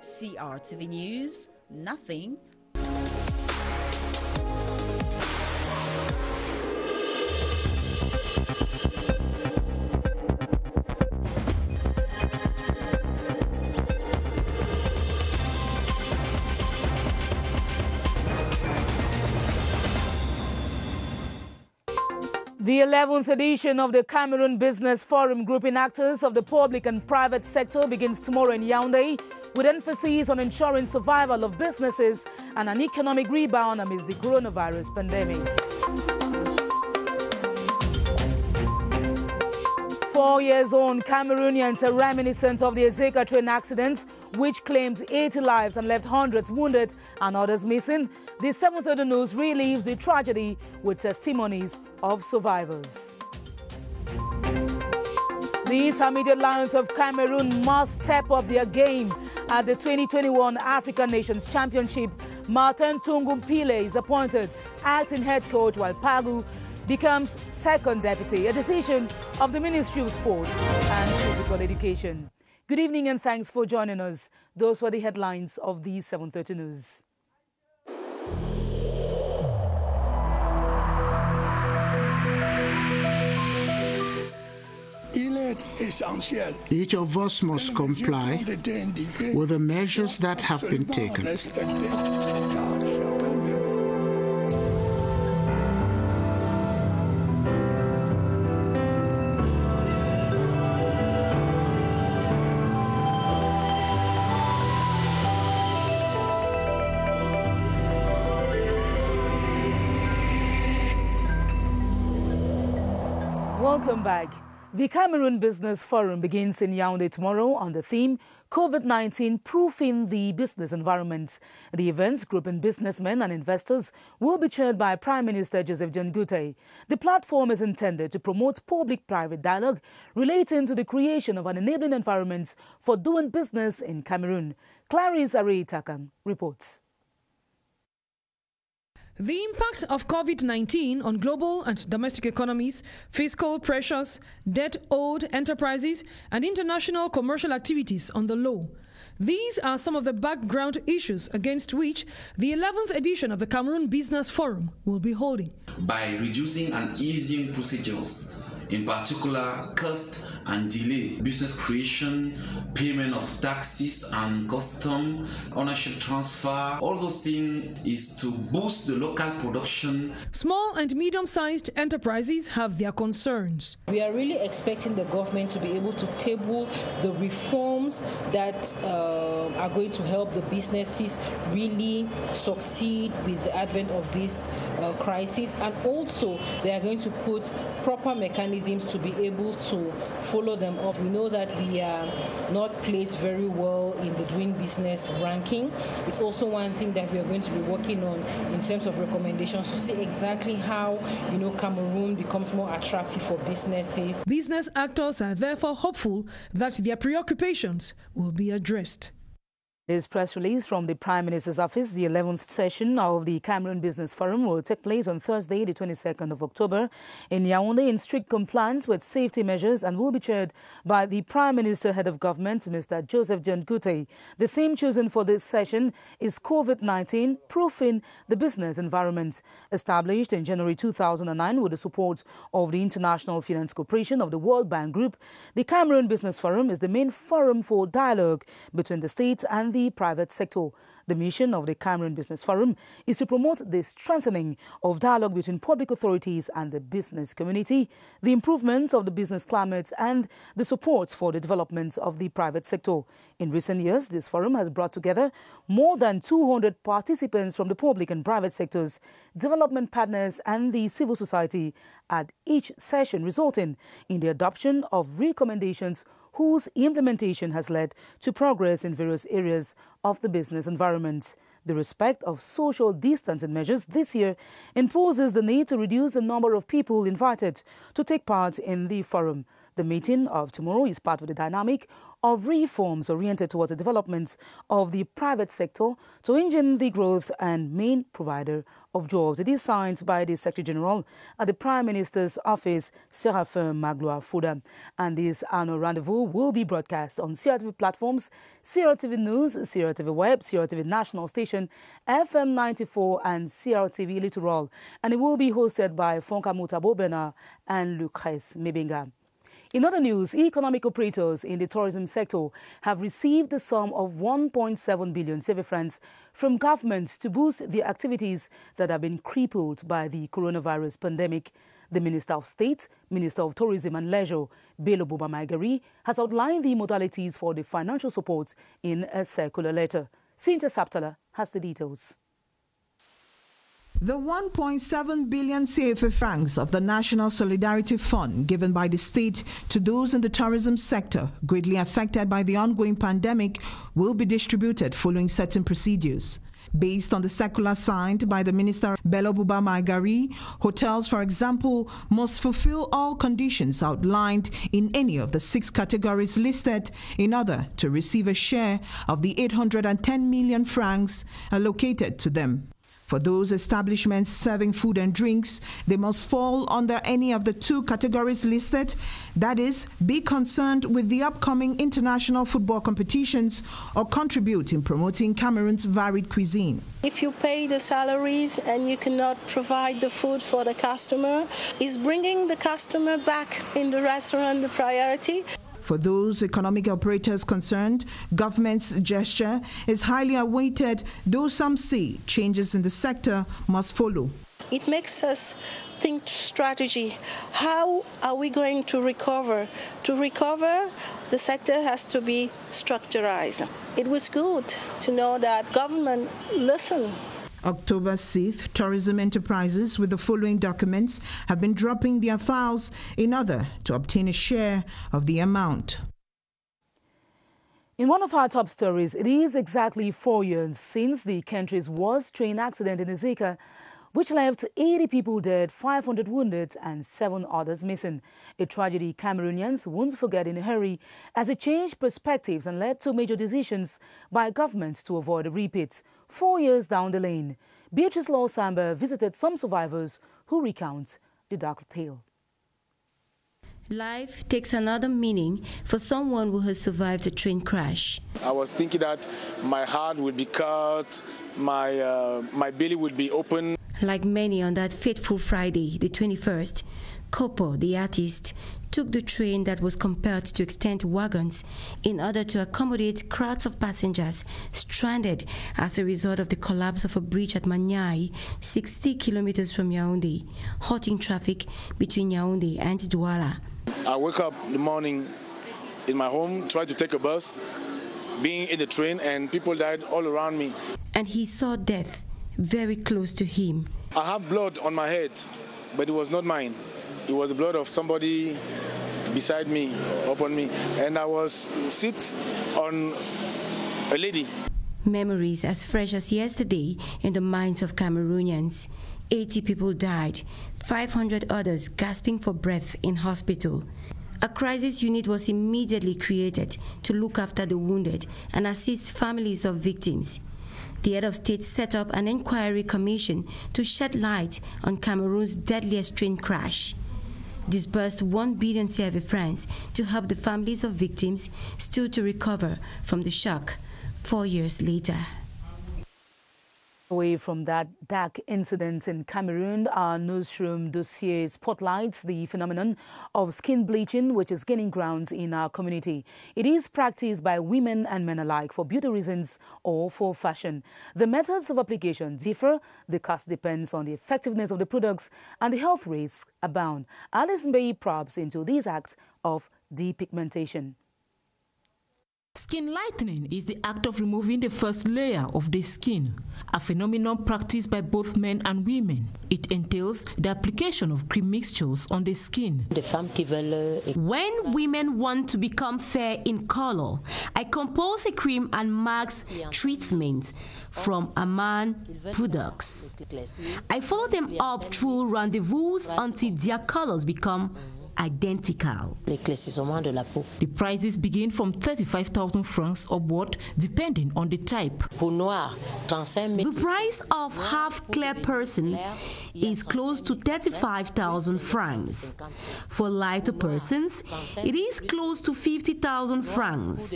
CRTV News, nothing. The 11th edition of the Cameroon Business Forum, grouping actors of the public and private sector, begins tomorrow in Yaoundé, with emphasis on ensuring survival of businesses and an economic rebound amidst the coronavirus pandemic. 4 years on, Cameroonians are reminiscent of the ESEKA train accident, which claimed 80 lives and left hundreds wounded and others missing. The 7:30 News relieves the tragedy with testimonies of survivors. The Intermediate Lions of Cameroon must step up their game at the 2021 African Nations Championship. Martin Tungumpile is appointed acting head coach, while Pagu becomes second deputy, a decision of the Ministry of Sports and Physical Education. Good evening and thanks for joining us. Those were the headlines of the 7:30 News. Each of us must comply with the measures that have been taken. Welcome back. The Cameroon Business Forum begins in Yaoundé tomorrow on the theme COVID-19 Proofing the Business Environment. The event's grouping businessmen and investors will be chaired by Prime Minister Joseph John Goutey. The platform is intended to promote public-private dialogue relating to the creation of an enabling environment for doing business in Cameroon. Clarice Arey-Takang reports. The impact of COVID-19 on global and domestic economies, fiscal pressures, debt-owed enterprises, and international commercial activities on the low. These are some of the background issues against which the 11th edition of the Cameroon Business Forum will be holding. By reducing and easing procedures, in particular cost and delay, business creation, payment of taxes and custom, ownership transfer, all those things is to boost the local production. Small and medium-sized enterprises have their concerns. We are really expecting the government to be able to table the reforms that are going to help the businesses really succeed with the advent of this crisis, and also they are going to put proper mechanisms to be able to follow them up. We know that we are not placed very well in the doing business ranking. It's also one thing that we are going to be working on in terms of recommendations to see exactly how, Cameroon becomes more attractive for businesses. Business actors are therefore hopeful that their preoccupations will be addressed. This press release from the Prime Minister's office: the 11th session of the Cameroon Business Forum will take place on Thursday, the 22nd of October in Yaoundé in strict compliance with safety measures, and will be chaired by the Prime Minister, Head of Government, Mr. Joseph John Goutey. The theme chosen for this session is COVID-19 Proofing the Business Environment. Established in January 2009 with the support of the International Finance Corporation of the World Bank Group, the Cameroon Business Forum is the main forum for dialogue between the state and the private sector. The mission of the Cameroon Business Forum is to promote the strengthening of dialogue between public authorities and the business community, the improvement of the business climate, and the support for the development of the private sector. In recent years, this forum has brought together more than 200 participants from the public and private sectors, development partners, and the civil society at each session, resulting in the adoption of recommendations whose implementation has led to progress in various areas of the business environment. The respect of social distancing measures this year imposes the need to reduce the number of people invited to take part in the forum. The meeting of tomorrow is part of the dynamic of reforms oriented towards the development of the private sector to engine the growth and main provider of jobs. It is signed by the Secretary General at the Prime Minister's office, Séraphin Magloire-Fouda. And this annual rendezvous will be broadcast on CRTV platforms, CRTV News, CRTV Web, CRTV National Station, FM 94 and CRTV Littoral. And it will be hosted by Fonka Mutabo Bernard and Lucrèce Mebenga. In other news, economic operators in the tourism sector have received the sum of 1.7 billion CFA francs from government to boost their activities that have been crippled by the coronavirus pandemic. The Minister of State, Minister of Tourism and Leisure, Bello Buba Maigari, has outlined the modalities for the financial support in a circular letter. Cynthia Saptala has the details. The 1.7 billion CFA francs of the National Solidarity Fund given by the state to those in the tourism sector greatly affected by the ongoing pandemic will be distributed following certain procedures. Based on the circular signed by the Minister Bello Buba Maigari, hotels, for example, must fulfill all conditions outlined in any of the 6 categories listed in order to receive a share of the 810 million francs allocated to them. For those establishments serving food and drinks, they must fall under any of the 2 categories listed, that is, be concerned with the upcoming international football competitions or contribute in promoting Cameroon's varied cuisine. If you pay the salaries and you cannot provide the food for the customer, is bringing the customer back in the restaurant the priority? For those economic operators concerned, government's gesture is highly awaited, though some say changes in the sector must follow. It makes us think strategy. How are we going to recover? To recover, the sector has to be structurized. It was good to know that government listened. October 6th, tourism enterprises with the following documents have been dropping their files in order to obtain a share of the amount. In one of our top stories, it is exactly 4 years since the country's worst train accident in ESEKA, which left 80 people dead, 500 wounded and 7 others missing. A tragedy Cameroonians won't forget in a hurry, as it changed perspectives and led to major decisions by government to avoid a repeat. 4 years down the lane, Beatrice Law Samba visited some survivors who recount the dark tale. Life takes another meaning for someone who has survived a train crash. I was thinking that my heart would be cut, my belly would be open. Like many on that fateful Friday, the 21st, Kopo, the artist, took the train that was compelled to extend wagons in order to accommodate crowds of passengers stranded as a result of the collapse of a bridge at Manyai, 60 kilometers from Yaoundé, halting traffic between Yaoundé and Douala. I wake up in the morning in my home, try to take a bus, being in the train, and people died all around me. And he saw death very close to him. I have blood on my head, but it was not mine. It was the blood of somebody beside me, upon me, and I was sit on a lady. Memories as fresh as yesterday in the minds of Cameroonians. 80 people died, 500 others gasping for breath in hospital. A crisis unit was immediately created to look after the wounded and assist families of victims. The head of state set up an inquiry commission to shed light on Cameroon's deadliest train crash. Disbursed 1 billion CFA francs to help the families of victims still to recover from the shock 4 years later. Away from that dark incident in Cameroon, our newsroom dossier spotlights the phenomenon of skin bleaching, which is gaining grounds in our community. It is practiced by women and men alike for beauty reasons or for fashion. The methods of application differ, the cost depends on the effectiveness of the products, and the health risks abound. Alice Mbaye probes into these acts of depigmentation. Skin lightening is the act of removing the first layer of the skin, a phenomenon practiced by both men and women. It entails the application of cream mixtures on the skin. When women want to become fair in color, I compose a cream and mask treatment from Aman products. I follow them up through rendezvous until their colors become identical. The prices begin from 35,000 francs upward, depending on the type. The price of half-clear person is close to 35,000 francs. For lighter persons, it is close to 50,000 francs.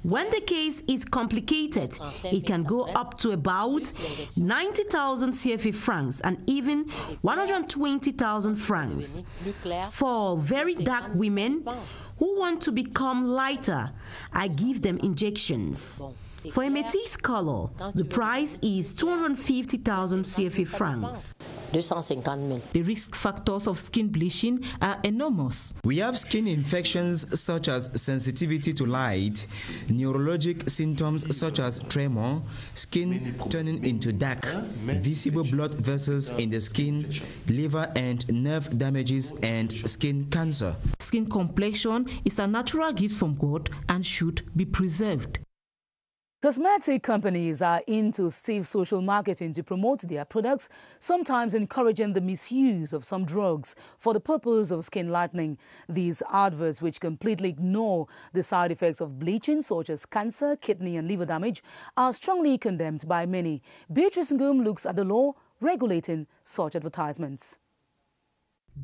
When the case is complicated, it can go up to about 90,000 CFA francs and even 120,000 francs. For very dark women who want to become lighter, I give them injections. For a métis color, the price is 250,000 CFA francs. The risk factors of skin bleaching are enormous. We have skin infections such as sensitivity to light, neurologic symptoms such as tremor, skin turning into dark, visible blood vessels in the skin, liver and nerve damages, and skin cancer. Skin complexion is a natural gift from God and should be preserved. Cosmetic companies are into stiff social marketing to promote their products, sometimes encouraging the misuse of some drugs for the purpose of skin lightening. These adverts, which completely ignore the side effects of bleaching, such as cancer, kidney and liver damage, are strongly condemned by many. Beatrice Ngum looks at the law regulating such advertisements.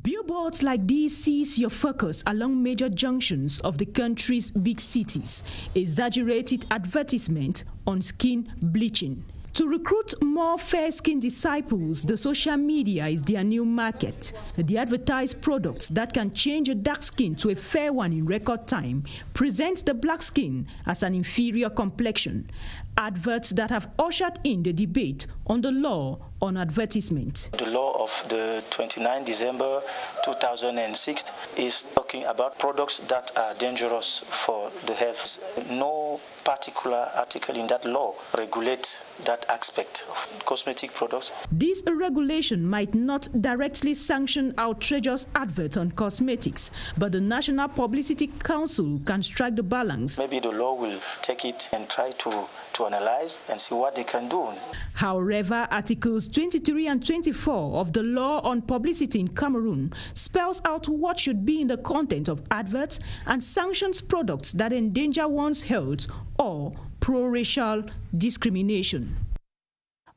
Billboards like these seize your focus along major junctions of the country's big cities. Exaggerated advertisement on skin bleaching. To recruit more fair-skinned disciples, the social media is their new market. They advertise products that can change a dark skin to a fair one in record time, present the black skin as an inferior complexion. Adverts that have ushered in the debate on the law on advertisement. The law of the 29 December 2006 is talking about products that are dangerous for the health. No particular article in that law regulates that aspect of cosmetic products. This regulation might not directly sanction outrageous adverts on cosmetics, but the National Publicity Council can strike the balance. Maybe the law will take it and try to analyze and see what they can do. However, Articles 23 and 24 of the law on publicity in Cameroon spells out what should be in the content of adverts and sanctions products that endanger one's health or pro-racial discrimination.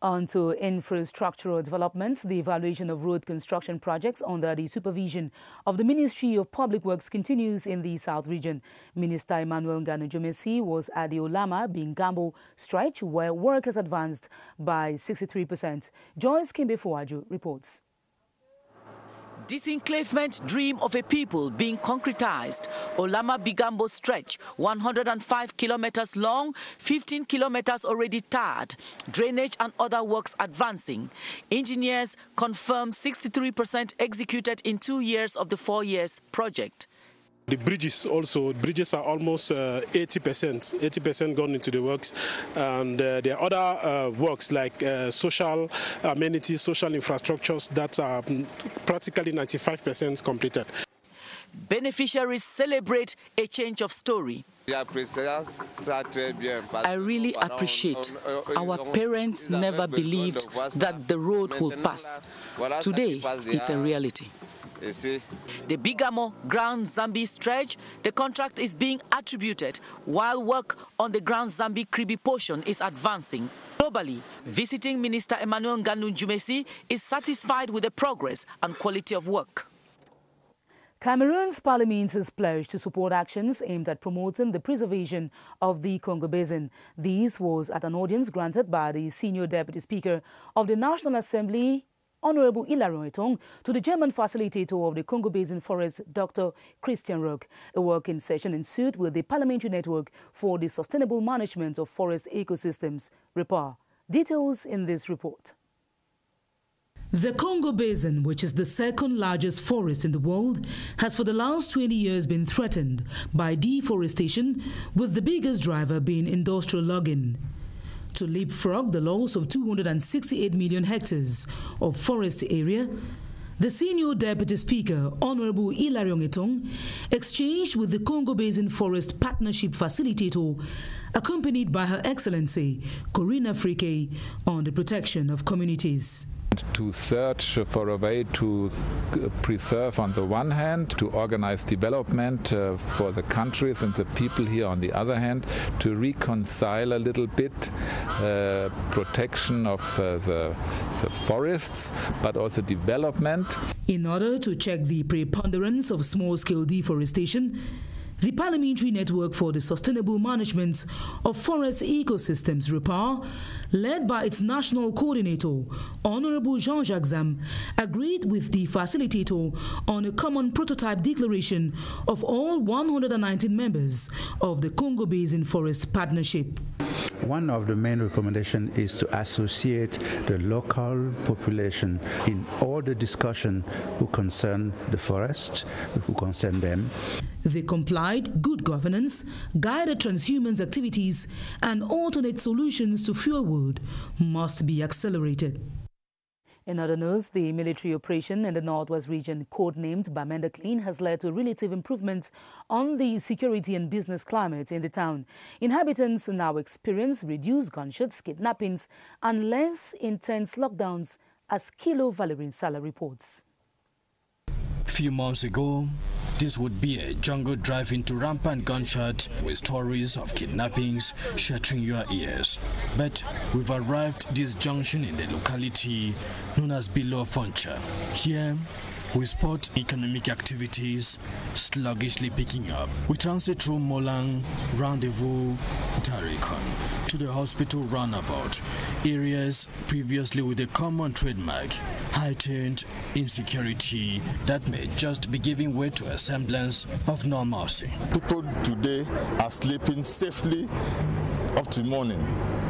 On to infrastructural developments, the evaluation of road construction projects under the supervision of the Ministry of Public Works continues in the South region. Minister Emmanuel Nganu-Jumesi was at the Olama-Bingambo stretch, where work has advanced by 63%. Joyce Kimbe-Fuaju reports. Disenclavement dream of a people being concretized. Olama-Bingambo stretch, 105 kilometers long, 15 kilometers already tarred. Drainage and other works advancing. Engineers confirm 63% executed in 2 years of the 4 years project. The bridges are almost 80% gone into the works, and there are other works like social amenities, social infrastructures that are practically 95% completed. Beneficiaries celebrate a change of story. I really appreciate. Our parents never believed that the road will pass. Today, it's a reality. The Bigamo Grand Zambi stretch, the contract is being attributed while work on the Grand Zambi Kribi portion is advancing. Globally, visiting Minister Emmanuel Nganu-Jumesi is satisfied with the progress and quality of work. Cameroon's parliament has pledged to support actions aimed at promoting the preservation of the Congo Basin. This was at an audience granted by the Senior Deputy Speaker of the National Assembly, Honorable Hilarion Etong, to the German facilitator of the Congo Basin Forest, Dr. Christian Rock. A working session ensued with the Parliamentary Network for the Sustainable Management of Forest Ecosystems, REPAR. Details in this report. The Congo Basin, which is the second largest forest in the world, has for the last 20 years been threatened by deforestation, with the biggest driver being industrial logging. To leapfrog the loss of 268 million hectares of forest area, the Senior Deputy Speaker, Honorable Hilarion Etong, exchanged with the Congo Basin Forest Partnership Facilitator, accompanied by Her Excellency Corinne Afrique, on the protection of communities. To search for a way to preserve on the one hand, to organize development for the countries and the people here on the other hand, to reconcile a little bit protection of the forests, but also development. In order to check the preponderance of small-scale deforestation, the Parliamentary Network for the Sustainable Management of Forest Ecosystems, REPAR, led by its national coordinator, Honorable Jean-Jacques Zam, agreed with the facilitator on a common prototype declaration of all 119 members of the Congo Basin Forest Partnership. One of the main recommendations is to associate the local population in all the discussion who concern the forest, who concern them. They complied good governance, guided transhumance activities, and alternate solutions to fuel wood must be accelerated. In other news, the military operation in the Northwest region, codenamed Bamenda Clean, has led to relative improvements on the security and business climate in the town. Inhabitants now experience reduced gunshots, kidnappings, and less intense lockdowns, as Kilo Valerin Sala reports. Few months ago, this would be a jungle drive into rampant gunshot with stories of kidnappings shattering your ears. But we've arrived at this junction in the locality known as Below Foncha. Here, we spot economic activities sluggishly picking up. We transit through Molang, Rendezvous, Tarikon to the hospital roundabout, areas previously with a common trademark, heightened insecurity that may just be giving way to a semblance of normalcy. People today are sleeping safely up to morning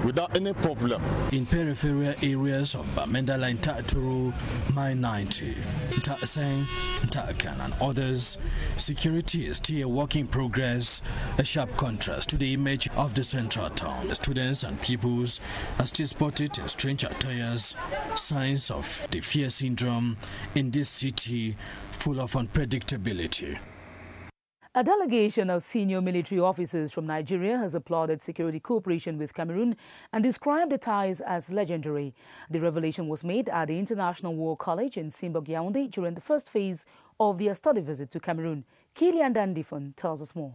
without any problem. In peripheral areas of Bamenda Line, Taturu, Mine 90, Ntaseng, Ntakan and others, security is still a work in progress, a sharp contrast to the image of the central town. The students and pupils are still spotted in strange attires, signs of the fear syndrome in this city full of unpredictability. A delegation of senior military officers from Nigeria has applauded security cooperation with Cameroon and described the ties as legendary. The revelation was made at the International War College in Simbok, Yaoundé during the first phase of their study visit to Cameroon. Kilian Dandifon tells us more.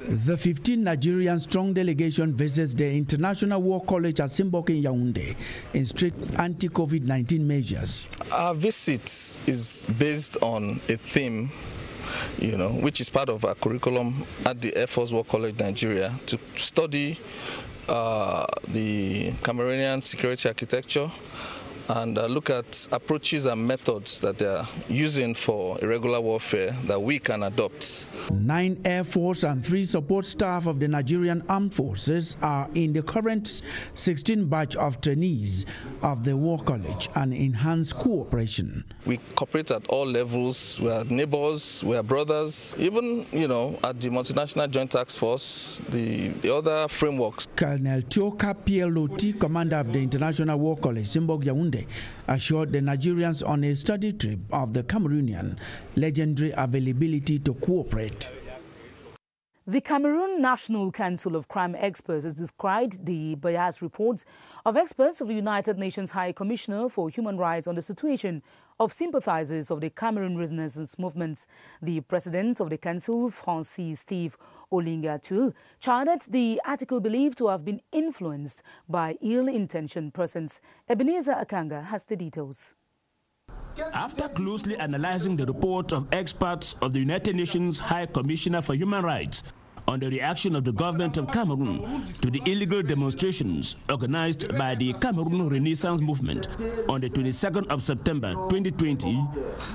The 15 Nigerian strong delegation visits the International War College at Simbok in Yaoundé in strict anti-COVID-19 measures. Our visit is based on a theme, which is part of our curriculum at the Air Force War College Nigeria, to study the Cameroonian security architecture and look at approaches and methods that they are using for irregular warfare that we can adopt. 9 Air Force and 3 support staff of the Nigerian Armed Forces are in the current 16 batch of trainees of the War College and enhance cooperation. We cooperate at all levels. We are neighbors, we are brothers. Even, at the Multinational Joint Task Force, the other frameworks. Colonel Tioka Pieloti, commander of the International War College, Simbok Yaoundé, assured the Nigerians on a study trip of the Cameroonian legendary availability to cooperate. The Cameroon National Council of Crime Experts has described the biased reports of experts of the United Nations High Commissioner for Human Rights on the situation of sympathizers of the Cameroon Renaissance movements. The president of the council, Francis Steve Olinga-Tuil, charted the article believed to have been influenced by ill-intentioned persons. Ebenezer Akanga has the details. After closely analyzing the report of experts of the United Nations High Commissioner for Human Rights on the reaction of the government of Cameroon to the illegal demonstrations organized by the Cameroon Renaissance Movement on the 22nd of September 2020,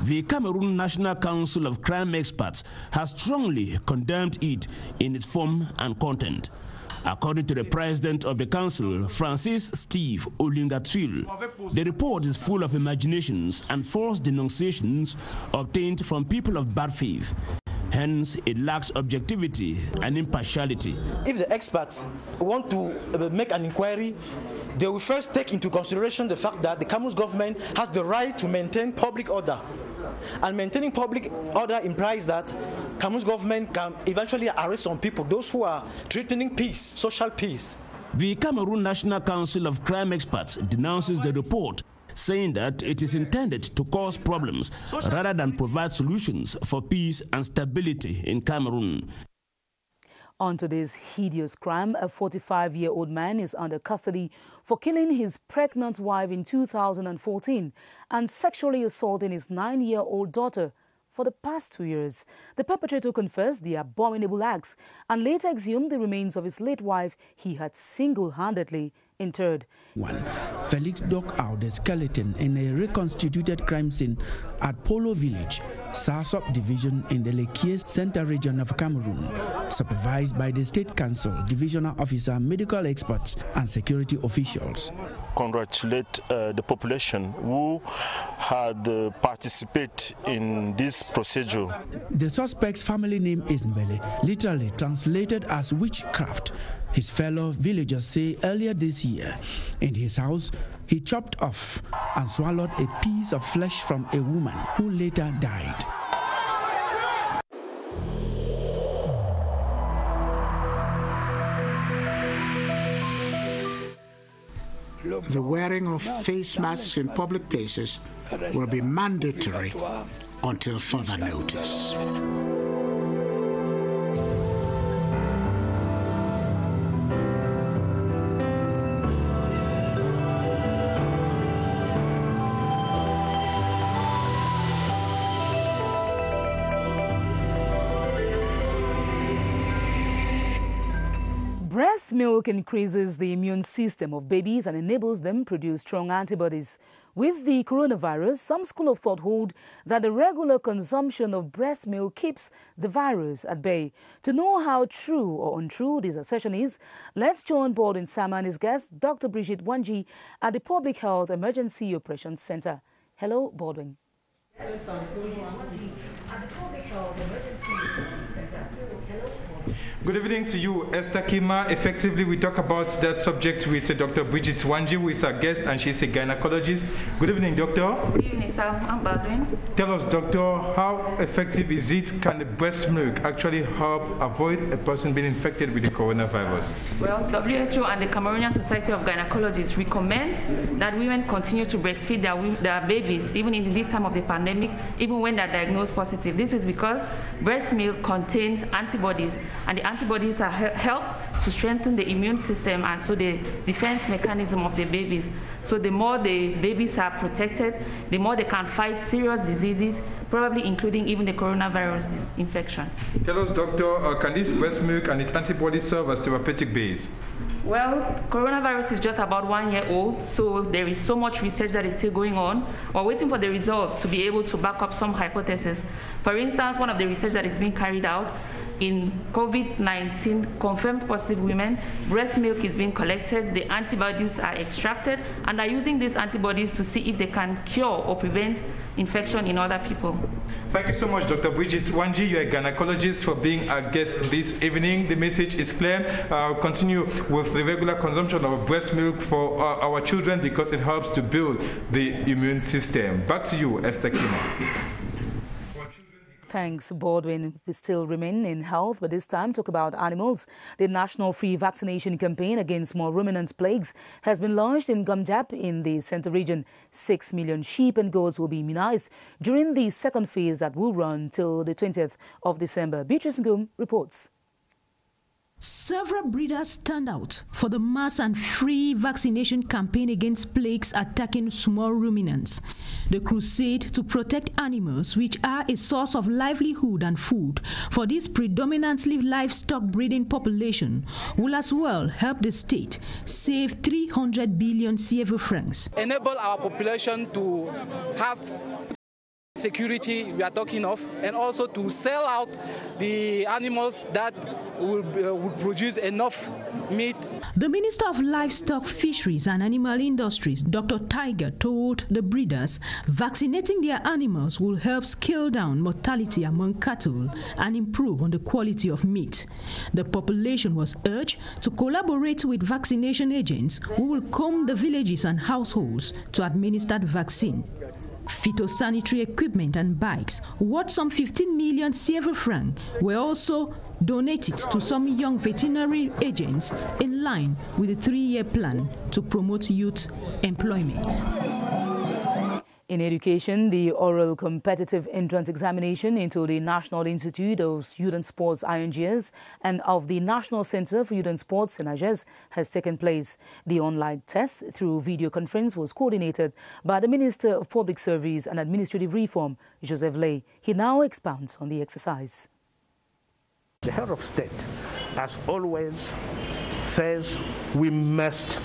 the Cameroon National Council of Crime Experts has strongly condemned it in its form and content. According to the president of the council, Francis Steve Olinga-Tuil, the report is full of imaginations and false denunciations obtained from people of bad faith. Hence, it lacks objectivity and impartiality. If the experts want to make an inquiry, they will first take into consideration the fact that the Cameroon government has the right to maintain public order. And maintaining public order implies that Cameroon's government can eventually arrest some people, those who are threatening peace, social peace. The Cameroon National Council of Crime Experts denounces the report, saying that it is intended to cause problems rather than provide solutions for peace and stability in Cameroon. On to this hideous crime, a 45-year-old man is under custody for killing his pregnant wife in 2014 and sexually assaulting his 9-year-old daughter for the past 2 years. The perpetrator confessed the abominable acts and later exhumed the remains of his late wife he had single-handedly interred. Felix dug out the skeleton in a reconstituted crime scene at Polo Village, Sarsop Division in the Lekies Center region of Cameroon, supervised by the State Council, divisional officer, medical experts, and security officials. Congratulate the population who had participated in this procedure. The suspect's family name is Mbele, literally translated as witchcraft. His fellow villagers say earlier this year, in his house, he chopped off and swallowed a piece of flesh from a woman who later died. The wearing of face masks in public places will be mandatory until further notice. Breast milk increases the immune system of babies and enables them to produce strong antibodies. With the coronavirus, some school of thought hold that the regular consumption of breast milk keeps the virus at bay. To know how true or untrue this assertion is, let's join Baldwin Sama and his guest, Dr. Brigitte Wanji, at the Public Health Emergency Operations Center. Hello, Baldwin. Good evening to you, Esther Kima. Effectively, we talk about that subject with Dr. Brigitte Wanji, who is our guest, and she's a gynecologist. Good evening, doctor. Good evening, sir. I'm Baldwin. Tell us, doctor, how effective is it? Can the breast milk actually help avoid a person being infected with the coronavirus? Well, WHO and the Cameroonian Society of Gynecologists recommends that women continue to breastfeed their babies, even in this time of the pandemic, even when they're diagnosed positive. This is because breast milk contains antibodies, and the antibodies help to strengthen the immune system and so the defense mechanism of the babies. So the more the babies are protected, the more they can fight serious diseases, probably including even the coronavirus infection. Tell us, doctor, can this breast milk and its antibodies serve as therapeutic base? Well, coronavirus is just about 1 year old, so there is so much research that is still going on. We're waiting for the results to be able to back up some hypotheses. For instance, one of the research that is being carried out in COVID-19 confirmed positive women, breast milk is being collected, the antibodies are extracted, and are using these antibodies to see if they can cure or prevent infection in other people. Thank you so much, Dr. Brigitte Wanji. You're a gynecologist, for being our guest this evening. The message is clear. Continue with the regular consumption of breast milk for our children because it helps to build the immune system. Back to you, Esther Kima. Thanks, Baldwin. We still remain in health, but this time talk about animals. The National Free Vaccination Campaign against small ruminant plagues has been launched in Gumjap in the Center region. 6 million sheep and goats will be immunized during the second phase that will run till the 20th of December. Beatrice Ngum reports. Several breeders stand out for the mass and free vaccination campaign against plagues attacking small ruminants. The crusade to protect animals, which are a source of livelihood and food for this predominantly livestock breeding population, will as well help the state save 300 billion CFA francs. Enable our population to have security we are talking of, and also to sell out the animals that would produce enough meat. The Minister of Livestock, Fisheries and Animal Industries, Dr. Tiger, told the breeders vaccinating their animals will help scale down mortality among cattle and improve on the quality of meat. The population was urged to collaborate with vaccination agents who will comb the villages and households to administer the vaccine. Phytosanitary equipment and bikes, worth some 15 million CFA francs, were also donated to some young veterinary agents in line with the 3-year plan to promote youth employment. In education, the oral competitive entrance examination into the National Institute of Youth and Sports (INGS) and of the National Center for Youth and Sports (SENAGES) has taken place. The online test through video conference was coordinated by the Minister of Public Service and Administrative Reform, Joseph Lay. He now expounds on the exercise. The head of state, as always, says we must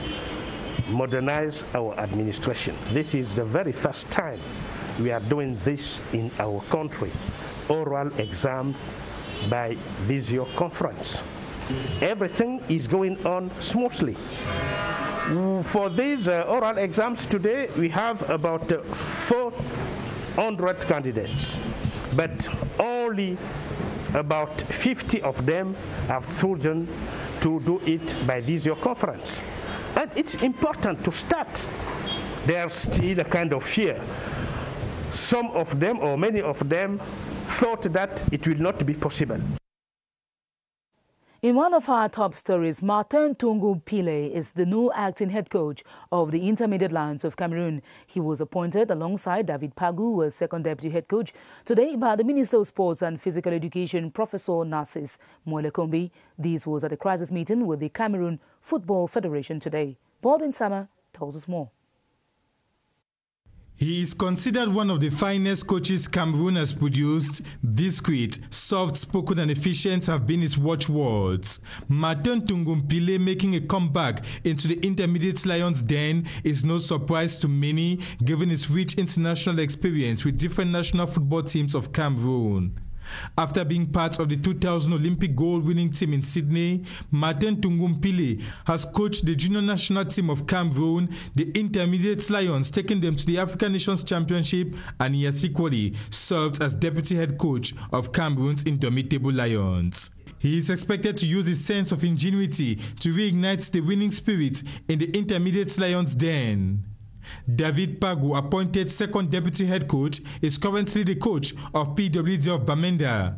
modernize our administration. This is the very first time we are doing this in our country. Oral exam by video conference. Everything is going on smoothly. For these oral exams today, we have about 400 candidates, but only about 50 of them have chosen to do it by video conference. And it's important to start. There's still a kind of fear. Some of them, or many of them, thought that it will not be possible. In one of our top stories, Martin Tungu Pile is the new acting head coach of the Intermediate Lions of Cameroon. He was appointed alongside David Pagu as second deputy head coach today by the Minister of Sports and Physical Education, Professor Narcisse Moelekombi. This was at a crisis meeting with the Cameroon Football Federation today. Baldwin Sama tells us more. He is considered one of the finest coaches Cameroon has produced. Discreet, soft-spoken and efficient have been his watchwords. Martin Tungu Pile making a comeback into the Intermediate Lions den is no surprise to many, given his rich international experience with different national football teams of Cameroon. After being part of the 2000 Olympic gold-winning team in Sydney, Martin Tungu Pile has coached the junior national team of Cameroon, the Intermediate Lions, taking them to the African Nations Championship, and he has equally served as deputy head coach of Cameroon's Indomitable Lions. He is expected to use his sense of ingenuity to reignite the winning spirit in the Intermediate Lions den. David Pagu, appointed second deputy head coach, is currently the coach of PWD of Bamenda.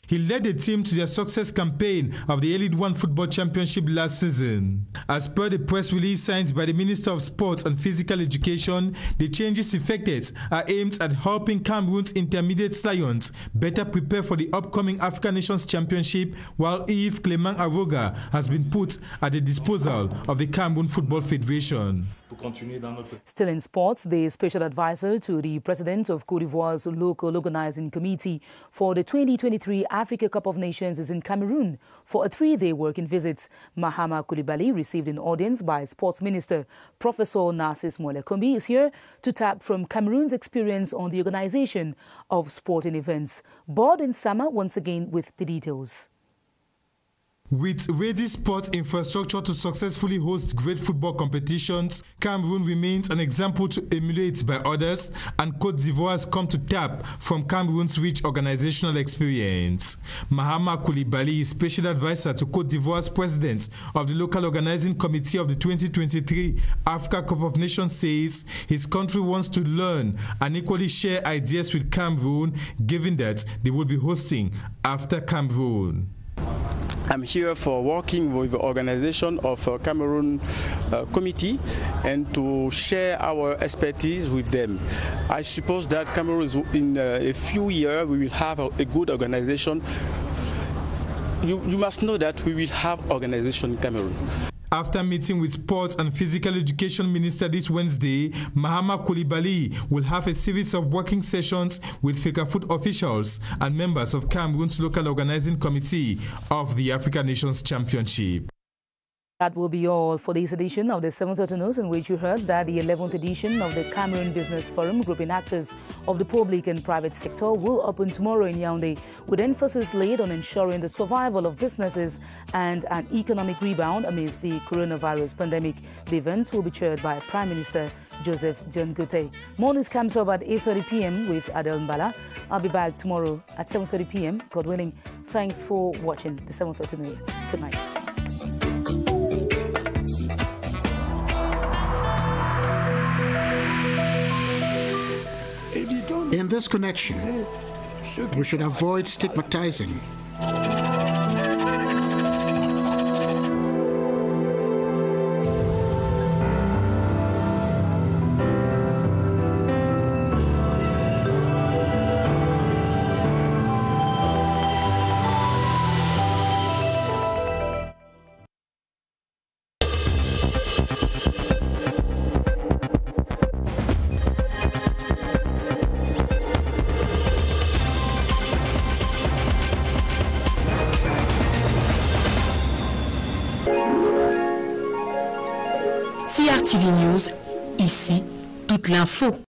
He led the team to their success campaign of the Elite One Football Championship last season. As per the press release signed by the Minister of Sports and Physical Education, the changes effected are aimed at helping Cameroon's Intermediate Lions better prepare for the upcoming African Nations Championship, while Yves Clément Aroga has been put at the disposal of the Cameroon Football Federation. Still in sports, the special advisor to the president of Côte d'Ivoire's local organizing committee for the 2023 Africa Cup of Nations is in Cameroon for a 3-day working visit. Mahama Coulibaly, received in audience by Sports Minister Professor Narcisse Moelekombi, is here to tap from Cameroon's experience on the organization of sporting events. Board in Sama once again with the details. With ready sports infrastructure to successfully host great football competitions, Cameroon remains an example to emulate by others, and Côte d'Ivoire has come to tap from Cameroon's rich organizational experience. Mahama Coulibaly, special advisor to Côte d'Ivoire's president of the local organizing committee of the 2023 Africa Cup of Nations, says his country wants to learn and equally share ideas with Cameroon, given that they will be hosting after Cameroon. I'm here for working with the organization of Cameroon committee and to share our expertise with them. I suppose that Cameroon, in a few years, we will have a good organization. You must know that we will have organization in Cameroon. After meeting with Sports and Physical Education Minister this Wednesday, Mahama Coulibaly will have a series of working sessions with FECAFOOT officials and members of Cameroon's local organizing committee of the African Nations Championship. That will be all for this edition of the 7:30 News, in which you heard that the 11th edition of the Cameroon Business Forum, grouping actors of the public and private sector, will open tomorrow in Yaoundé, with emphasis laid on ensuring the survival of businesses and an economic rebound amidst the coronavirus pandemic. The events will be chaired by Prime Minister Joseph Dion-Gote. More news comes up at 8:30 p.m. with Adel Mbala. I'll be back tomorrow at 7:30 p.m. God willing. Thanks for watching the 7:30 News. Good night. this connection, we should avoid stigmatizing. CRTV News, ici, toute l'info.